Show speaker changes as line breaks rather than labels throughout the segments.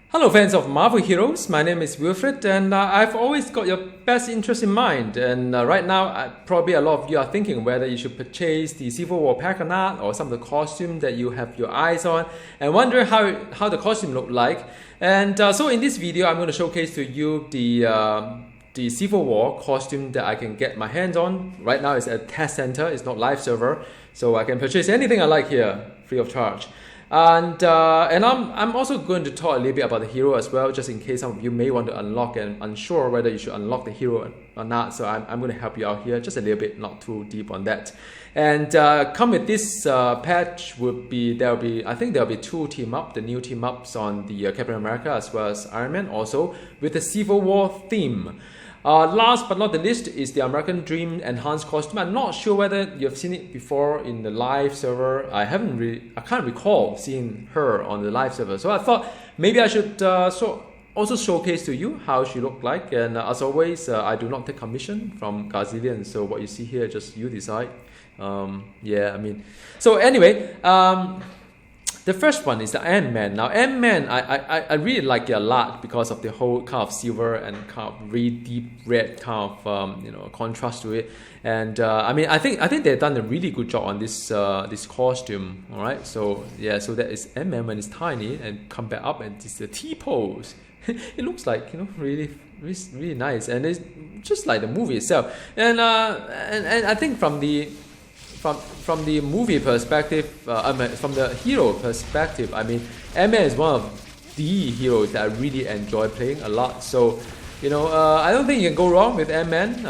Hello fans of Marvel heroes, my name is Wilfred and I've always got your best interest in mind, and right now probably a lot of you are thinking whether you should purchase the Civil War pack or not, or some of the costume that you have your eyes on and wondering how the costume look like. And so in this video I'm going to showcase to you the Civil War costume that I can get my hands on. Right now it's at test center, it's not live server, so I can purchase anything I like here free of charge. And I'm also going to talk a little bit about the hero as well, just in case some of you may want to unlock and unsure whether you should unlock the hero or not. So I'm going to help you out here just a little bit, not too deep on that. And come with this patch would be, I think there'll be two the new team ups on the Captain America as well as Iron Man, also with the Civil War theme. Last but not the least is the American Dream enhanced costume. I'm not sure whether you've seen it before in the live server. I can't recall seeing her on the live server. So I thought maybe I should also showcase to you how she looked like. And as always, I do not take commission from Gazillion. So what you see here, just you decide. So anyway, the first one is the Ant-Man. Now Ant-Man, I really like it a lot because of the whole kind of silver and kind of really deep red kind of contrast to it. And I think they've done a really good job on this costume. All right, so yeah, so that is Ant-Man when it's tiny and come back up and it's the T pose. It looks like really nice, and it's just like the movie itself. And I think from the movie perspective, from the hero perspective, Ant-Man is one of the heroes that I really enjoy playing a lot. So, I don't think you can go wrong with Ant-Man.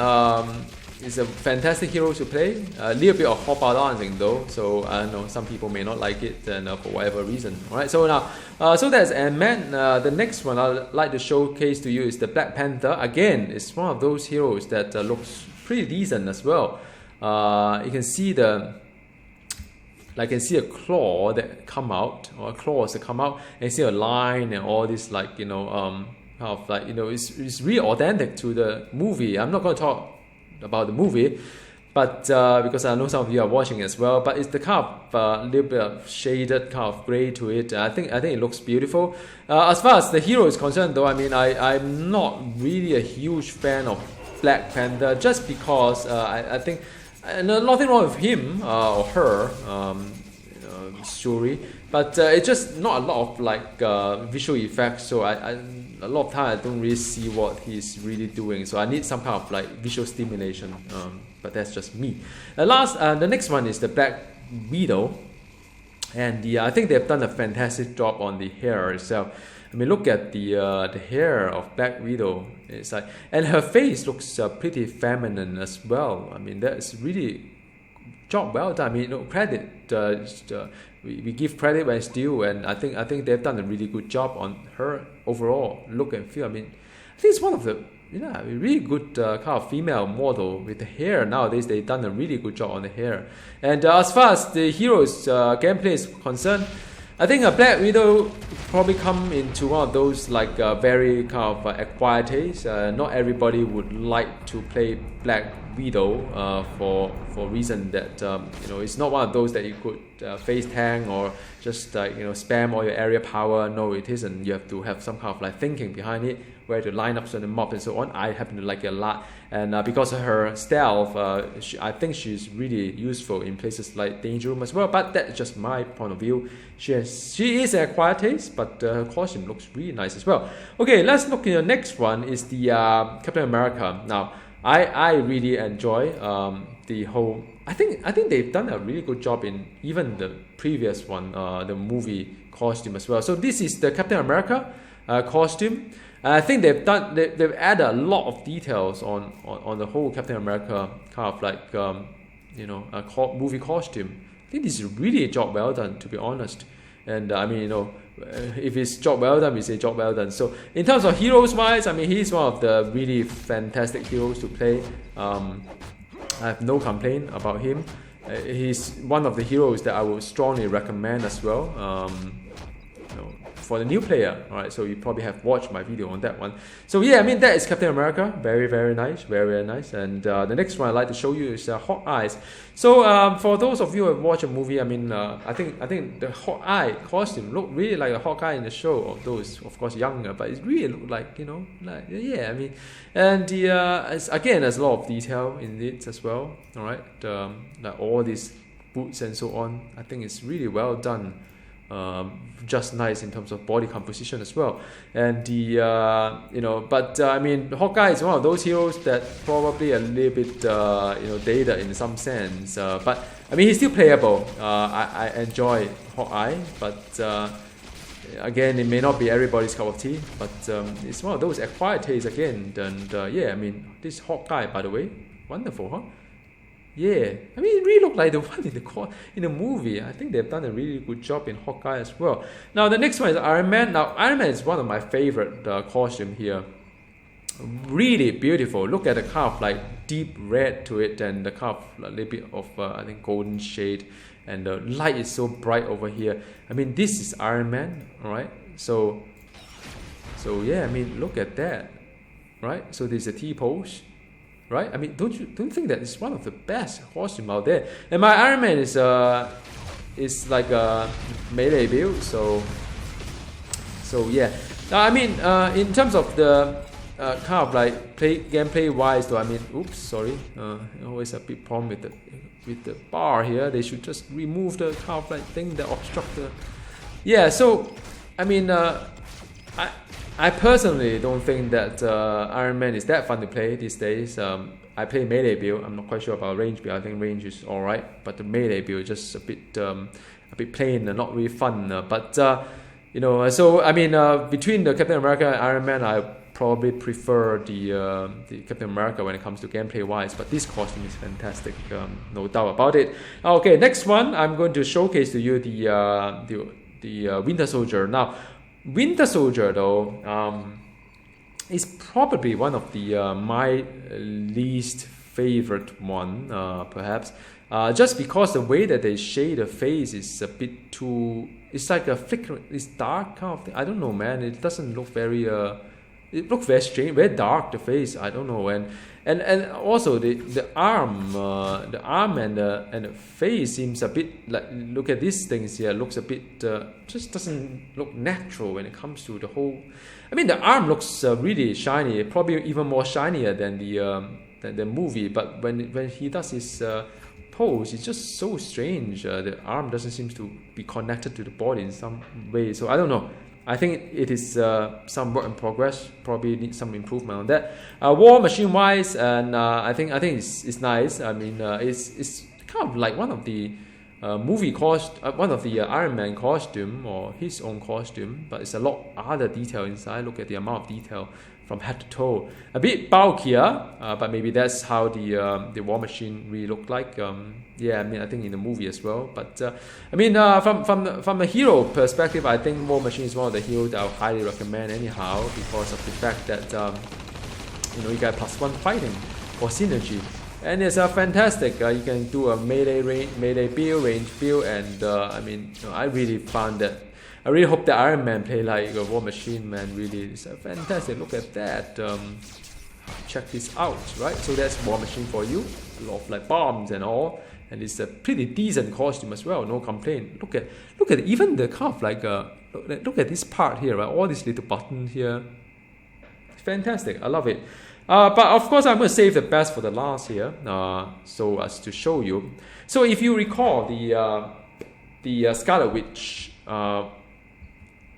It's a fantastic hero to play. A little bit of hot dancing though, so I know some people may not like it, and for whatever reason. All right, so now, so that's Ant-Man. The next one I'd like to showcase to you is the Black Panther. Again, it's one of those heroes that looks pretty decent as well. You can see a claw that come out, or claws that come out, and see a line and all this it's really authentic to the movie. I'm not going to talk about the movie, but because I know some of you are watching as well. But it's the kind of little bit of shaded kind of gray to it. I think it looks beautiful. As far as the hero is concerned, though, I'm not really a huge fan of Black Panther, just because I think. And nothing wrong with him or her, Shuri, but it's just not a lot of visual effects. So a lot of time I don't really see what he's really doing. So I need some kind of visual stimulation. But that's just me. The next one is the Black Widow, and I think they've done a fantastic job on the hair itself. Look at the hair of Black Widow. It's and her face looks pretty feminine as well. That's really job well done. Credit. We give credit when it's due, and I think they've done a really good job on her overall look and feel. I think it's one of the really good kind of female model with the hair. Nowadays they've done a really good job on the hair. And as far as the hero's gameplay is concerned, I think a Black Widow probably come into one of those very kind of acquired taste. Not everybody would like to play Black Widow for reason that it's not one of those that you could face tank or just spam all your area power. No, it isn't. You have to have some kind of thinking behind it, where to line up certain mobs and so on. I happen to like it a lot, and because of her stealth, I think she's really useful in places like Danger Room as well. But that's just my point of view. She is an acquired taste, but her costume looks really nice as well. Okay, let's look at the next one. Is the Captain America. Now, I really enjoy the whole. I think they've done a really good job in even the previous one, the movie costume as well. So this is the Captain America costume. I think they've added a lot of details on the whole Captain America kind of movie costume. I think this is really a job well done, to be honest. And if it's job well done, we say job well done. So in terms of heroes wise, he's one of the really fantastic heroes to play. I have no complaint about him. He's one of the heroes that I would strongly recommend as well. for the new player. All right, so you probably have watched my video on that one. So yeah, I mean that is Captain America. Very very nice, very very nice. And the next one I'd like to show you is Hawkeye's. So for those of you who have watched a movie, I mean I think the Hawkeye costume looked really like a Hawkeye in the show. Although it's of course younger, but it really looked like, you know, like, yeah, I mean, and the again there's a lot of detail in it as well. All right, like all these boots and so on. I think it's really well done. Just nice in terms of body composition as well, and the you know, but I mean Hawkeye is one of those heroes that probably a little bit you know, dated in some sense, but I mean he's still playable. I enjoy Hawkeye, but again it may not be everybody's cup of tea, but it's one of those acquired tastes again. And yeah, I mean this Hawkeye, by the way, wonderful, huh? Yeah, I mean, it really looked like the one in the movie. I think they've done a really good job in Hawkeye as well. Now, the next one is Iron Man. Now, Iron Man is one of my favorite costume here. Really beautiful. Look at the kind of like deep red to it, and the kind of a little bit of I think golden shade, and the light is so bright over here. I mean, this is Iron Man, all right? So yeah, I mean, look at that, right? So there's a T-pose. Right? I mean, don't you think that it's one of the best costume out there? And my Iron Man is like a melee build, so yeah. Now, I mean, in terms of the kind of like gameplay wise, though, I mean, oops, sorry, always a big problem with the bar here. They should just remove the kind of like thing that obstruct the. Yeah, so I mean, I personally don't think that Iron Man is that fun to play these days. I play melee build. I'm not quite sure about range build. I think range is alright, but the melee build is just a bit plain and not really fun. But you know, so I mean, between the Captain America and Iron Man, I probably prefer the Captain America when it comes to gameplay wise. But this costume is fantastic, no doubt about it. Okay, next one I'm going to showcase to you the Winter Soldier. Now, Winter Soldier, though, is probably one of the my least favorite one, perhaps, just because the way that they shade the face is a bit too. It's like a flicker. It's dark kind of thing. I don't know, man. It doesn't look very. It looks very strange, very dark. The face. I don't know, and also the arm and the face seems a bit like, look at these things here, looks a bit just doesn't look natural when it comes to the whole. I mean, the arm looks really shiny, probably even more shinier than the movie. But when he does his pose, it's just so strange. The arm doesn't seem to be connected to the body in some way. So I don't know. I think it is some work in progress. Probably need some improvement on that. War Machine wise, and I think it's nice. I mean, it's kind of like one of the one of the Iron Man costume, or his own costume, but it's a lot other detail inside. Look at the amount of detail from head to toe. A bit bulkier, but maybe that's how the War Machine really looked like. Yeah, I mean, I think in the movie as well. But I mean, from a hero perspective, I think War Machine is one of the heroes that I would highly recommend anyhow, because of the fact that you know, you get +1 fighting for synergy, and it's fantastic. You can do a melee build, range build, and I mean, you know, I really found that. I really hope that Iron Man play like a War Machine, man. Really, it's fantastic. Look at that. Check this out, right? So that's War Machine for you. A lot of like bombs and all, and it's a pretty decent costume as well. No complaint. Look at even the kind of like look at this part here, right? All these little buttons here. It's fantastic. I love it. But of course, I'm going to save the best for the last here, so as to show you. So if you recall the Scarlet Witch.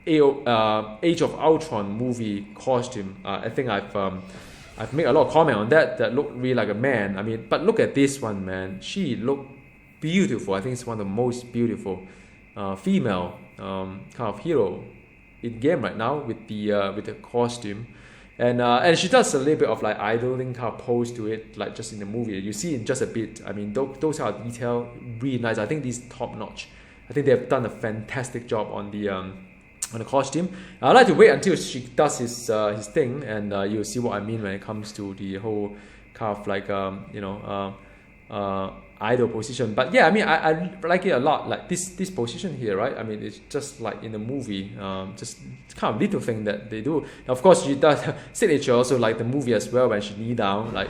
Age of Ultron movie costume. I think I've made a lot of comment on that looked really like a man. I mean, but look at this one, man. She looked beautiful. I think it's one of the most beautiful female kind of hero in game right now with the costume, and she does a little bit of like idling kind of pose to it, like just in the movie. You see in just a bit. I mean, those are detail really nice. I think these top notch. I think they have done a fantastic job on the costume. I'd like to wait until she does his thing, and you'll see what I mean when it comes to the whole kind of like idle position. But yeah, I mean, I like it a lot. Like this position here, right? I mean, it's just like in the movie, just kind of little thing that they do. Of course, she does signature also like the movie as well when she knee down, like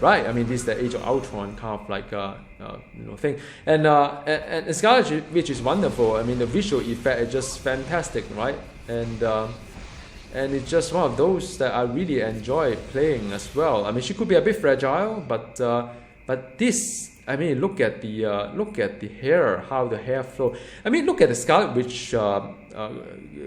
right. I mean, this is the Age of Ultron kind of like thing. And Scarlet Witch is wonderful. I mean, the visual effect is just fantastic, right? And it's just one of those that I really enjoy playing as well. I mean, she could be a bit fragile, but this, I mean, look at the hair, how the hair flow. I mean, look at the Scarlet Witch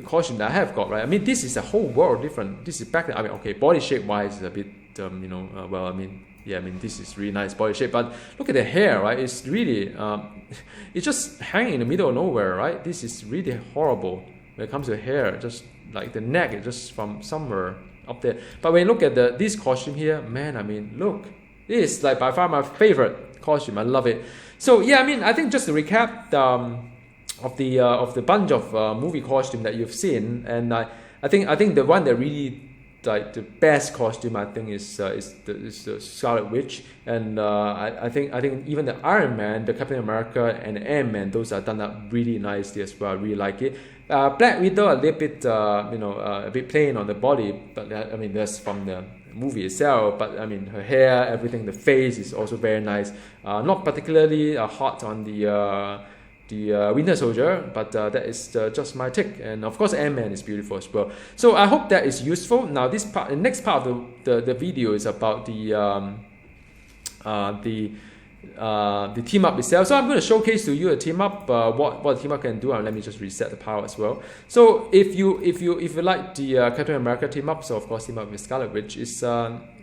costume that I have got, right? I mean, this is a whole world different. This is back then. I mean, okay, body shape wise is a bit, well, I mean, yeah, I mean, this is really nice body shape, but look at the hair, right? It's really, it's just hanging in the middle of nowhere, right? This is really horrible when it comes to hair. Just like the neck is just from somewhere up there. But when you look at this costume here, man, I mean, look, this is like by far my favorite costume. I love it. So yeah, I mean, I think just to recap of the bunch of movie costume that you've seen, and I think the one that really like the best costume I think is the Scarlet Witch, and I think even the Iron Man, the Captain America, and the Ant-Man, those are done up really nicely as well. I really like it. Black Widow a little bit a bit plain on the body, but I mean that's from the movie itself. But I mean her hair, everything, the face is also very nice. Not particularly hot on the Winter Soldier, but that is just my take. And of course, Ant-Man is beautiful as well. So I hope that is useful. Now, this part, the next part of the video is about the team up itself. So I'm going to showcase to you a team up, what the team up can do, and let me just reset the power as well. So if you like the Captain America team up, so of course team up with Scarlet Witch is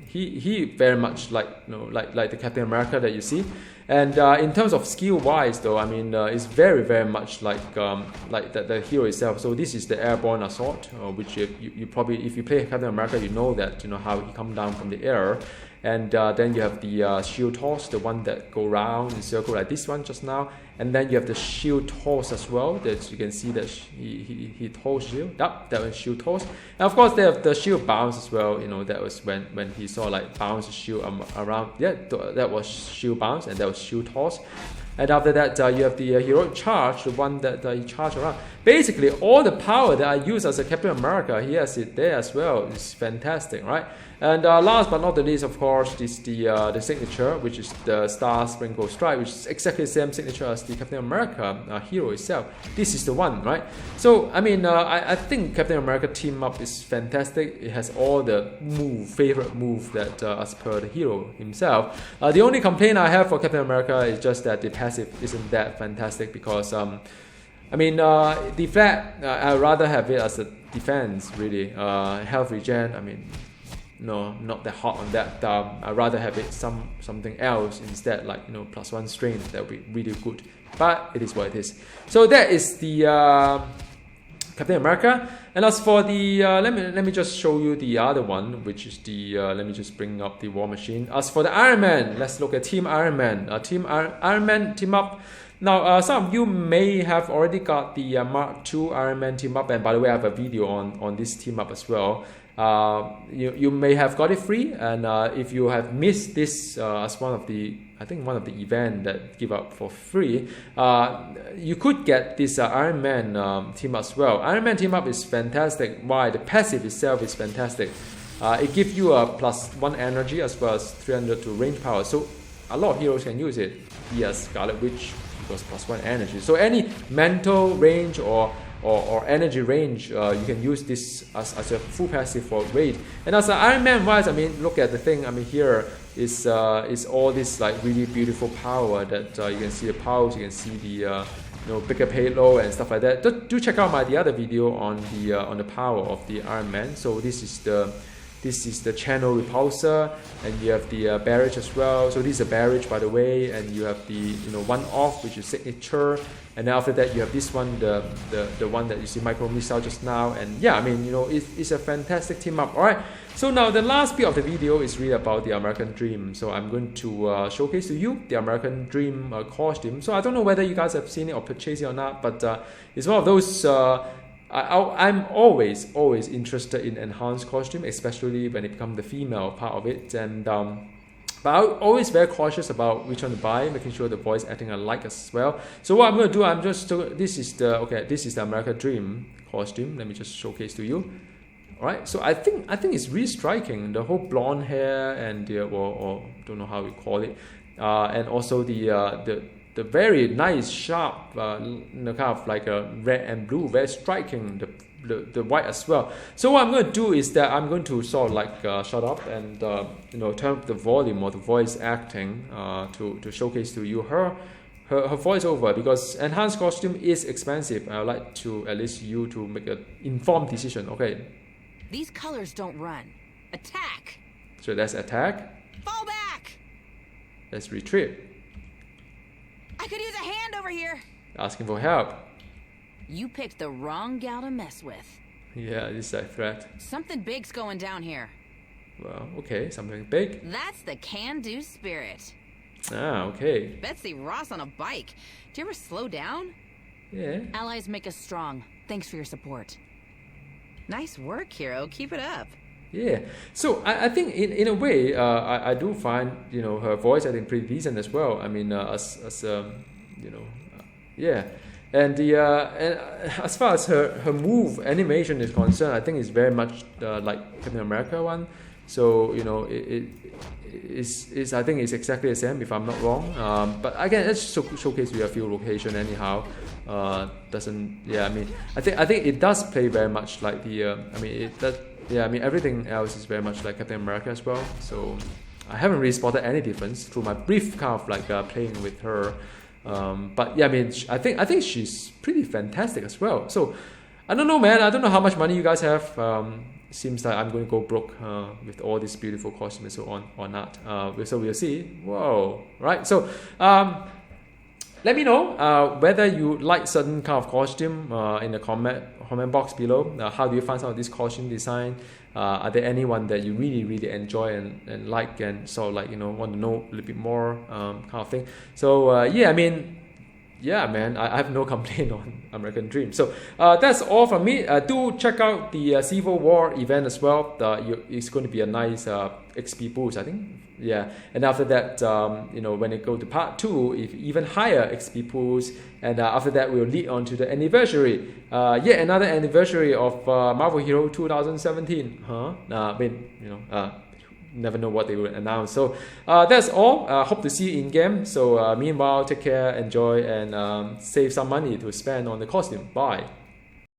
he very much like the Captain America that you see. And in terms of skill wise though, I mean it's very much like the hero itself. So this is the airborne assault, which you probably, if you play Captain America, you know that, how he come down from the air. And then you have the shield toss, the one that go round in circle like this one just now. And then you have the shield toss as well, that you can see that he tossed shield. Yep, that was shield toss. And of course they have the shield bounce as well. That was when he saw like bounce the shield around. Yeah, that was shield bounce, and that was shield toss. And after that, you have the heroic charge, the one that he charged around. Basically, all the power that I use as a Captain America, he has it there as well. It's fantastic, right? And last but not the least, of course, is the signature, which is the Star Sprinkle Strike, which is exactly the same signature as the Captain America hero itself. This is the one, right? So, I mean, I think Captain America team up is fantastic. It has all the favorite move that as per the hero himself. The only complaint I have for Captain America is just that the passive isn't that fantastic, because I mean, deflect, I'd rather have it as a defense, really. Health regen, I mean, no, not that hot on that. I'd rather have it something else instead, like +1 strength. That would be really good. But it is what it is. So that is the Captain America. And as for the let me just show you the other one, which is the let me just bring up the War Machine. As for the Iron Man, let's look at Team Iron Man. Iron Man team up. Now, some of you may have already got the Mark II Iron Man team up, and by the way, I have a video on this team up as well. You may have got it free, and if you have missed this as one of the event that give up for free, you could get this Iron Man team up as well. Iron Man team up is fantastic. Why? The passive itself is fantastic. It gives you a +1 energy as well as 300 to range power. So a lot of heroes can use it. Yes, Scarlet Witch because +1 energy. So any mental range or energy range, you can use this as a full passive for raid. And as an Iron Man wise, I mean, look at the thing. I mean, here is all this like really beautiful power that you can see the pulse, you can see the bigger payload and stuff like that. Do check out the other video on the power of the Iron Man. So this is the channel repulsor, and you have the barrage as well. So this is a barrage, by the way, and you have the one off, which is signature, and then after that you have this one, the one that you see micro missile just now. And yeah, I mean it's a fantastic team up. All right. So now the last bit of the video is really about the American Dream. So I'm going to showcase to you the American Dream costume. So I don't know whether you guys have seen it or purchased it or not, but it's one of those. I'm always interested in enhanced costume, especially when it becomes the female part of it. And But I'm always very cautious about which one to buy, making sure the voice acting alike as well. So what I'm going to do, this is the American Dream costume. Let me just showcase to you. All right, so I think it's really striking. The whole blonde hair and the or don't know how we call it, and also the very nice sharp, kind of like a red and blue, very striking. The white as well. So what I'm going to do is that I'm going to sort of like shut up and turn up the volume of the voice acting to showcase to you her voiceover, because enhanced costume is expensive. I would like to at least you to make an informed decision. Okay.
These colors don't run. Attack.
So that's attack.
Fall back.
Let's retreat.
I could use a hand over here.
Asking for help.
You picked the wrong gal to mess with.
Yeah, this is a threat.
Something big's going down here.
Well, okay, something big.
That's the can-do spirit.
Ah, okay.
Betsy Ross on a bike. Do you ever slow down?
Yeah.
Allies make us strong. Thanks for your support. Nice work, hero. Keep it up.
Yeah. So I think in a way, I do find her voice I think pretty decent as well. I mean, yeah. And and as far as her move animation is concerned, I think it's very much like Captain America one. So it's I think it's exactly the same if I'm not wrong. But again, let's showcase you a few location anyhow. I mean, I think it does play very much like everything else is very much like Captain America as well. So I haven't really spotted any difference through my brief kind of like playing with her. But yeah, I mean, I think she's pretty fantastic as well. So I don't know, man. I don't know how much money you guys have. Seems like I'm going to go broke with all these beautiful costumes and so on or not. So we'll see. Whoa, right? So let me know whether you like certain kind of costume in the comment box below. How do you find some of this costume design? Are there anyone that you really enjoy and like and sort of like want to know a little bit more kind of thing? So yeah, I mean, yeah, man, I have no complaint on American Dream. So that's all from me. Do check out the Civil War event as well. It's going to be a nice XP boost, I think. Yeah, and after that, when it go to part 2, if even higher XP boost, and after that we'll lead on to the anniversary. Yet another anniversary of Marvel Hero 2017. Never know what they will announce. So that's all. Hope to see you in game. So meanwhile, take care, enjoy, and save some money to spend on the costume. Bye.